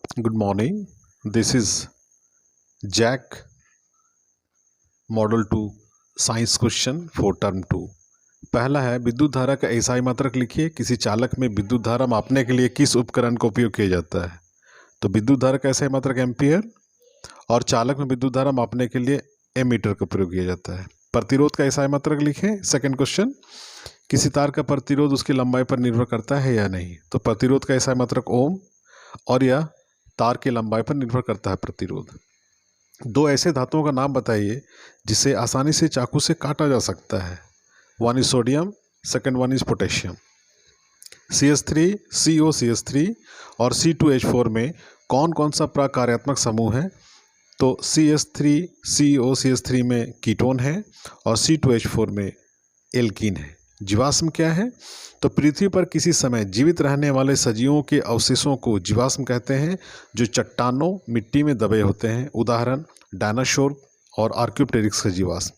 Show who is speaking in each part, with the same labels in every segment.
Speaker 1: Good morning. This is Jack Model 2 science question for term 2। पहला है विद्युत धारा का एसआई मात्रक लिखिए। किसी चालक में विद्युत धारा मापने के लिए किस उपकरण का उपयोग किया जाता है? तो विद्युत धारा का एसआई मात्रक एम्पियर और चालक में विद्युत धारा मापने के लिए एमीटर का प्रयोग किया जाता है। प्रतिरोध का एसआई मात्रक लिखें। सेकंड क्वेश्चन, किसी तार का प्रतिरोध उसकी लंबाई पर निर्भर करता है या नहीं? तो प्रतिरोध का एसआई मात्रक ओम और यह तार की लंबाई पर निर्भर करता है प्रतिरोध। दो ऐसे धातुओं का नाम बताइए जिसे आसानी से चाकू से काटा जा सकता है। One is sodium, second one is potassium. CH3, COCH3 और C2H4 में कौन कौन सा प्रकार्यात्मक समूह है? तो CH3, COCH3 में कीटोन है और C2H4 में एल्कीन है। जीवाश्म क्या है? तो पृथ्वी पर किसी समय जीवित रहने वाले सजीवों के अवशेषों को जीवाश्म कहते हैं, जो चट्टानों मिट्टी में दबे होते हैं। उदाहरण डायनासोर और आर्क्योप्टेरिक्स का जीवाश्म।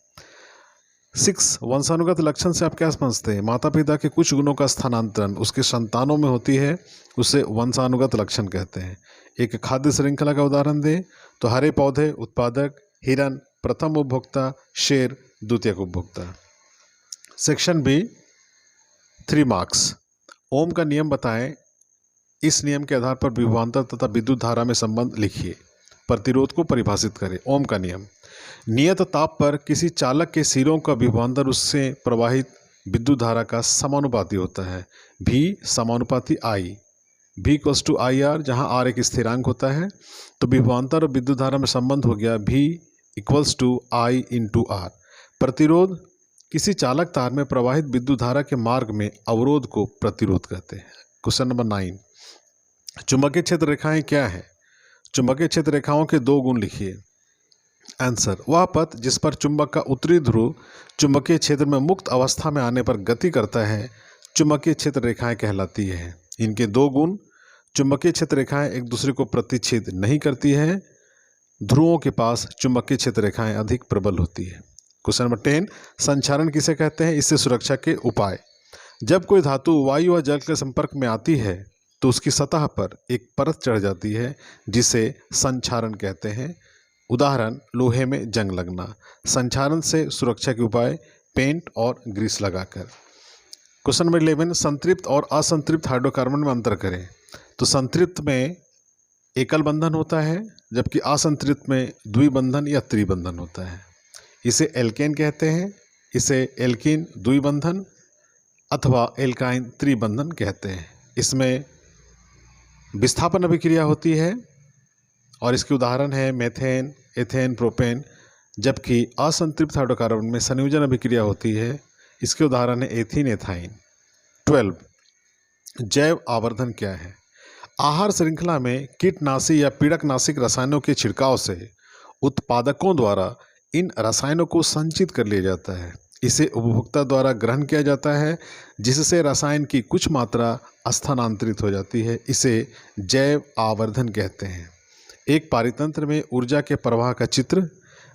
Speaker 1: 6 वंशानुगत लक्षण से आप क्या समझते हैं? माता पिता के कुछ गुणों का स्थानांतरण उसके संतानों में होती है, उसे वंशानुगत लक्षण कहते हैं। एक खाद्य श्रृंखला का उदाहरण दें तो हरे पौधे उत्पादक, हिरन प्रथम उपभोक्ता, शेर द्वितीयक उपभोक्ता। Section B 3 marks. ओम का नियम बताएं। इस नियम के आधार पर विभवांतर तथा विद्युत धारा में संबंध लिखिए। प्रतिरोध को परिभाषित करें। ओम का नियम, नियत ताप पर किसी चालक के सिरों का विभवांतर उससे प्रवाहित विद्युत धारा का समानुपाती होता है। V समानुपाती I, V equals to IR, जहाँ R एक स्थिरांक होता है। तो विभवांतर और विद्युत धारा में संबंध हो गया V equals to I into R। प्रतिरोध, किसी चालक तार में प्रवाहित विद्युत धारा के मार्ग में अवरोध को प्रतिरोध कहते हैं। क्वेश्चन नंबर 9, चुंबकीय क्षेत्र रेखाएं क्या है? चुंबकीय क्षेत्र रेखाओं के दो गुण लिखिए। आंसर, वह पथ जिस पर चुंबक का उत्तरी ध्रुव चुंबकीय क्षेत्र में मुक्त अवस्था में आने पर गति करता है, चुंबकीय क्षेत्र रेखाएं कहलाती है। इनके दो गुण, चुंबकीय क्षेत्र रेखाएं एक दूसरे को प्रतिच्छेद नहीं करती है, ध्रुवों के पास चुंबकीय क्षेत्र रेखाएं अधिक प्रबल होती है। क्वेश्चन नंबर 10, संचारण किसे कहते हैं? इससे सुरक्षा के उपाय। जब कोई धातु वायु और जल के संपर्क में आती है तो उसकी सतह पर एक परत चढ़ जाती है, जिसे संचारण कहते हैं। उदाहरण लोहे में जंग लगना। संचारण से सुरक्षा के उपाय, पेंट और ग्रीस लगाकर। क्वेश्चन नंबर 11, संतृप्त और असंतृप्त हाइड्रोकार्बन में अंतर करें। तो संतृप्त में एकल बंधन होता है, जबकि असंतृप्त में द्विबंधन या त्रिबंधन होता है। इसे एल्केन कहते हैं। इसे एल्कीन द्विबंधन अथवा एल्काइन त्रिबंधन कहते हैं। इसमें विस्थापन अभिक्रिया होती है और इसके उदाहरण है मेथेन, एथेन, प्रोपेन। जबकि असंतृप्त हाइड्रोकार्बन में संयोजन अभिक्रिया होती है। इसके उदाहरण है एथीन, एथाइन। 12, जैव आवर्धन क्या है? आहार श्रृंखला में कीटनाशी या पीड़कनाशक रसायनों के छिड़काव से उत्पादकों द्वारा इन रसायनों को संचित कर लिया जाता है। इसे उपभोक्ता द्वारा ग्रहण किया जाता है, जिससे रसायन की कुछ मात्रा स्थानांतरित हो जाती है। इसे जैव आवर्धन कहते हैं। एक पारितंत्र में ऊर्जा के प्रवाह का चित्र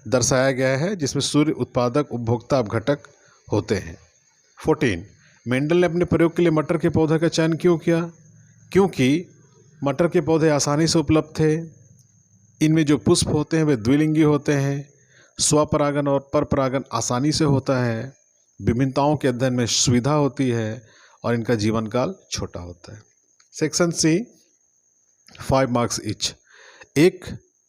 Speaker 1: दर्शाया गया है, जिसमें सूर्य उत्पादक, उपभोक्ता, अपघटक होते हैं। 14, मेंडल ने अपने प्रयोग के लिए मटर के पौधे का चयन क्यों किया? क्योंकि मटर के पौधे आसानी से उपलब्ध थे। इनमें जो पुष्प होते हैं वे द्विलिंगी होते हैं। स्वपरागन और परपरागन आसानी से होता है। विभिन्नताओं के अध्ययन में सुविधा होती है और इनका जीवन काल छोटा होता है। Section C 5 marks each.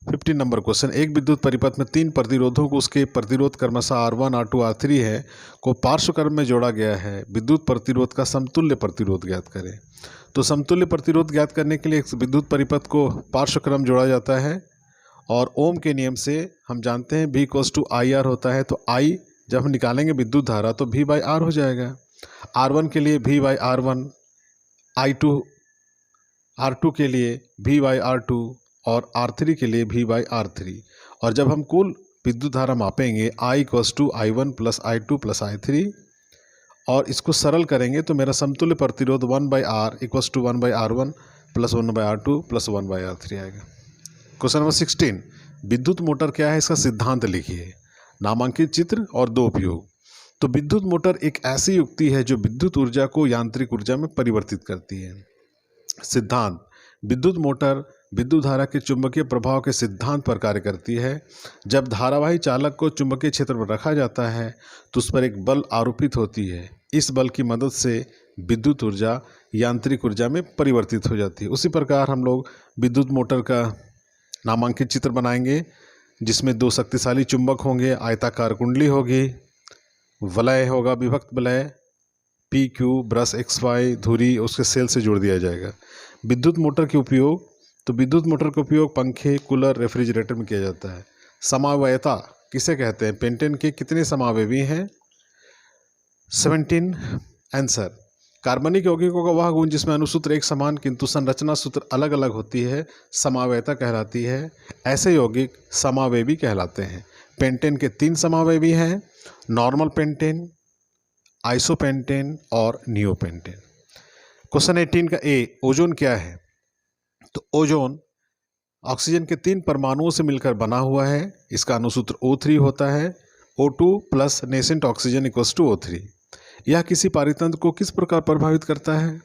Speaker 1: 15 number question, एक विद्युत परिपथ में 3 प्रतिरोधों को उसके प्रतिरोध क्रमशः R1, R2, R3 है को पार्श्व क्रम में जोड़ा गया है। विद्युत प्रतिरोध का समतुल्य प्रतिरोध ज्ञात करें। तो समतुल्य प्रतिरोध ज्ञात करने के लिए विद्युत परिपथ को पार्श्व क्रम जोड़ा जाता है और ओम के नियम से हम जानते हैं V इक्वल्स टू IR होता है। तो I जब हम निकालेंगे विद्युत धारा तो V बाई R हो जाएगा। R1 के लिए V बाई R1, R2 के लिए V बाई R2 और R3 के लिए V बाई R3। और जब हम कुल विद्युत धारा मापेंगे I equals to I1 plus I2 plus I3 और इसको सरल करेंगे तो मेरा समतुल्य प्रतिरोध 1 by R equals to 1 by R1 plus 1 by R2 plus 1 by R3 आएगा। क्वेश्चन नंबर 16, विद्युत मोटर क्या है? इसका सिद्धांत लिखिए। नामांकित चित्र और 2 उपयोग। तो विद्युत मोटर एक ऐसी युक्ति है जो विद्युत ऊर्जा को यांत्रिक ऊर्जा में परिवर्तित करती है। सिद्धांत, विद्युत मोटर विद्युत धारा के चुंबकीय प्रभाव के सिद्धांत पर कार्य करती है। जब धारावाही चालक को चुंबकीय क्षेत्र पर रखा जाता है तो उस पर एक बल आरोपित होती है। इस बल की मदद से विद्युत ऊर्जा यांत्रिक ऊर्जा में परिवर्तित हो जाती है। उसी प्रकार हम लोग विद्युत मोटर का नामांकित चित्र बनाएंगे, जिसमें दो शक्तिशाली चुंबक होंगे, आयताकार कुंडली होगी, वलय होगा, विभक्त वलय P Q, brush X Y, धुरी उसके सेल से जोड़ दिया जाएगा। विद्युत मोटर के उपयोग, तो विद्युत मोटर का उपयोग पंखे, कूलर, रेफ्रिजरेटर में किया जाता है। समावयता किसे कहते हैं? पेंटेन के कितने समावेवी हैं? 17। आंसर, कार्बनिक यौगिकों का वह गुण जिसमें अणुसूत्र एक समान किंतु संरचना सूत्र अलग अलग होती है समावयता कहलाती है। ऐसे यौगिक समावेवी कहलाते हैं। पेंटेन के 3 समावेवी हैं, नॉर्मल पेंटेन, आइसोपेंटेन और नियोपेंटेन। क्वेश्चन 18 का ए, ओजोन क्या है? तो ओजोन ऑक्सीजन के 3 परमाणुओं से मिलकर बना हुआ है। इसका अणुसूत्र O3 होता है। O2 plus nascent oxygen equals to O3। यह किसी पारितंत्र को किस प्रकार प्रभावित करता है?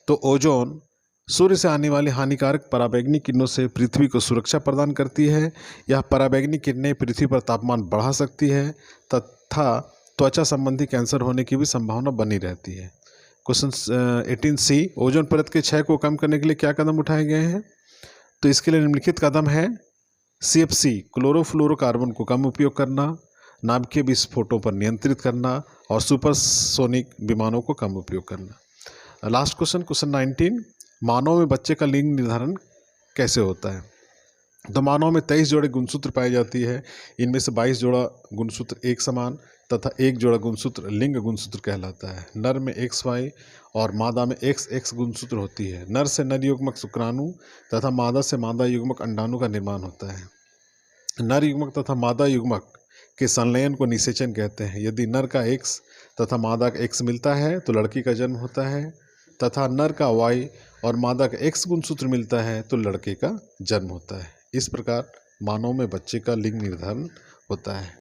Speaker 1: तो ओजोन सूर्य से आने वाली हानिकारक पराबैंगनी किरणों से पृथ्वी को सुरक्षा प्रदान करती है। यह पराबैंगनी किरणें पृथ्वी पर तापमान बढ़ा सकती है तथा त्वचा संबंधी कैंसर होने की भी संभावना बनी रहती है। क्वेश्चन 18C, ओजोन परत के क्षय को कम करने के लिए क्या कदम उठाए गए हैं? तो इसके लिए निम्नलिखित कदम है। CFC क्लोरोफ्लोरोकार्बन को कम उपयोग करना, नाभिकीय विस्फोटों पर नियंत्रित करना और सुपरसोनिक विमानों को कम उपयोग करना। लास्ट क्वेश्चन, क्वेश्चन 19, मानव में बच्चे का लिंग निर्धारण कैसे होता है? तो मानव में 23 जोड़े गुणसूत्र पाई जाती है। इनमें से 22 जोड़ा गुणसूत्र एक समान तथा 1 जोड़ा गुणसूत्र लिंग गुणसूत्र कहलाता है। नर में XY और मादा में XX गुणसूत्र होती है। नर से नर युग्मक शुक्राणु तथा मादा से मादा युग्मक अंडाणु का निर्माण होता है। नर युग्मक तथा मादा युग्मक के संलयन को निषेचन कहते हैं। यदि नर का X तथा मादा का X मिलता है तो लड़की का जन्म होता है तथा नर का Y और मादा का X गुणसूत्र मिलता है तो लड़के का जन्म होता है। इस प्रकार मानव में बच्चे का लिंग निर्धारण होता है।